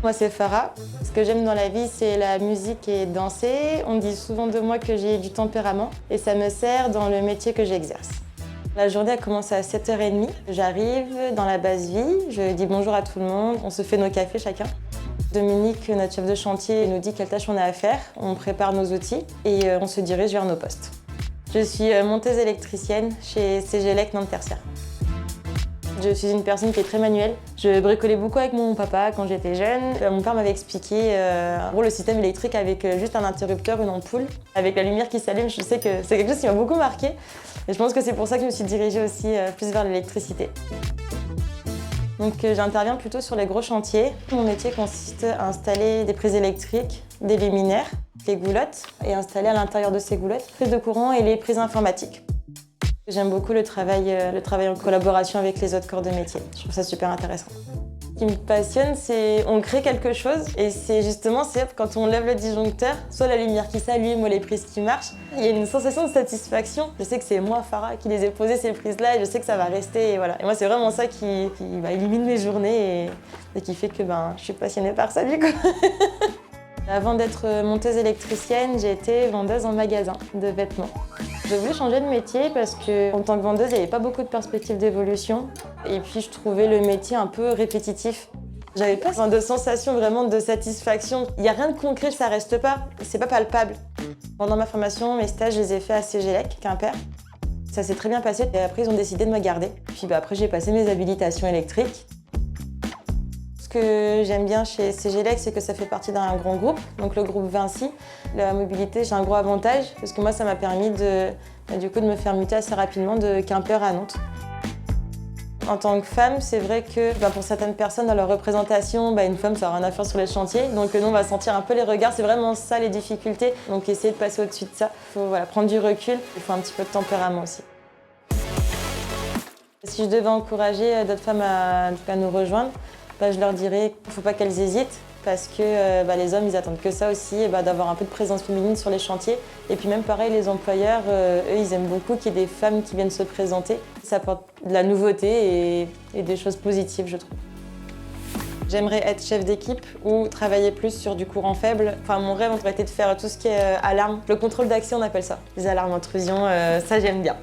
Moi, c'est Farah. Ce que j'aime dans la vie, c'est la musique et danser. On dit souvent de moi que j'ai du tempérament et ça me sert dans le métier que j'exerce. La journée a commencé à 7h30. J'arrive dans la base vie, je dis bonjour à tout le monde, on se fait nos cafés chacun. Dominique, notre chef de chantier, nous dit quelle tâche on a à faire. On prépare nos outils et on se dirige vers nos postes. Je suis monteuse électricienne chez CGELEC Nantes Tertiaire. Je suis une personne qui est très manuelle. Je bricolais beaucoup avec mon papa quand j'étais jeune. Mon père m'avait expliqué le système électrique avec juste un interrupteur, une ampoule, avec la lumière qui s'allume. Je sais que c'est quelque chose qui m'a beaucoup marqué. Et je pense que c'est pour ça que je me suis dirigée aussi plus vers l'électricité. Donc j'interviens plutôt sur les gros chantiers. Mon métier consiste à installer des prises électriques, des luminaires, des goulottes et installer à l'intérieur de ces goulottes les prises de courant et les prises informatiques. J'aime beaucoup le travail en collaboration avec les autres corps de métier. Je trouve ça super intéressant. Ce qui me passionne, c'est on crée quelque chose et c'est quand on lève le disjoncteur, soit la lumière qui s'allume ou les prises qui marchent, il y a une sensation de satisfaction. Je sais que c'est moi, Farah, qui les ai posées ces prises-là et je sais que ça va rester. Et voilà. Et moi, c'est vraiment ça qui illumine mes journées et qui fait que je suis passionnée par ça du coup. Avant d'être monteuse électricienne, j'ai été vendeuse en magasin de vêtements. J'ai voulu changer de métier parce qu'en tant que vendeuse, il n'y avait pas beaucoup de perspectives d'évolution. Et puis, je trouvais le métier un peu répétitif. J'avais pas de sensation vraiment de satisfaction. Il n'y a rien de concret, ça reste pas. C'est pas palpable. Pendant ma formation, mes stages, je les ai faits à CGELEC, Quimper. Ça s'est très bien passé et après, ils ont décidé de me garder. Puis après, j'ai passé mes habilitations électriques. Ce que j'aime bien chez CGELEC, c'est que ça fait partie d'un grand groupe, donc le groupe Vinci. La mobilité, j'ai un gros avantage parce que moi, ça m'a permis de me faire muter assez rapidement de Quimper à Nantes. En tant que femme, c'est vrai que pour certaines personnes, dans leur représentation, une femme, ça n'a rien à faire sur les chantiers. Donc nous, on va sentir un peu les regards. C'est vraiment ça, les difficultés. Donc essayer de passer au-dessus de ça. Il faut prendre du recul. Il faut un petit peu de tempérament aussi. Si je devais encourager d'autres femmes à nous rejoindre, je leur dirais qu'il ne faut pas qu'elles hésitent parce que les hommes, ils attendent que ça aussi, d'avoir un peu de présence féminine sur les chantiers. Et puis même pareil, les employeurs, eux, ils aiment beaucoup qu'il y ait des femmes qui viennent se présenter. Ça apporte de la nouveauté et des choses positives, je trouve. J'aimerais être chef d'équipe ou travailler plus sur du courant faible. Mon rêve aurait été de faire tout ce qui est alarme. Le contrôle d'accès, on appelle ça. Les alarmes intrusion, ça j'aime bien.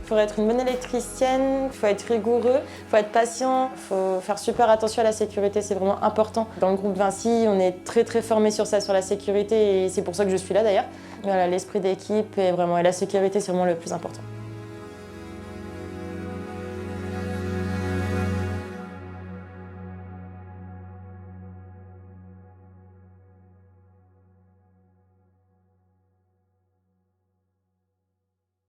Pour être une bonne électricienne, il faut être rigoureux, il faut être patient, il faut faire super attention à la sécurité, c'est vraiment important. Dans le groupe Vinci, on est très formés sur ça, sur la sécurité, et c'est pour ça que je suis là d'ailleurs. L'esprit d'équipe et la sécurité, c'est vraiment le plus important.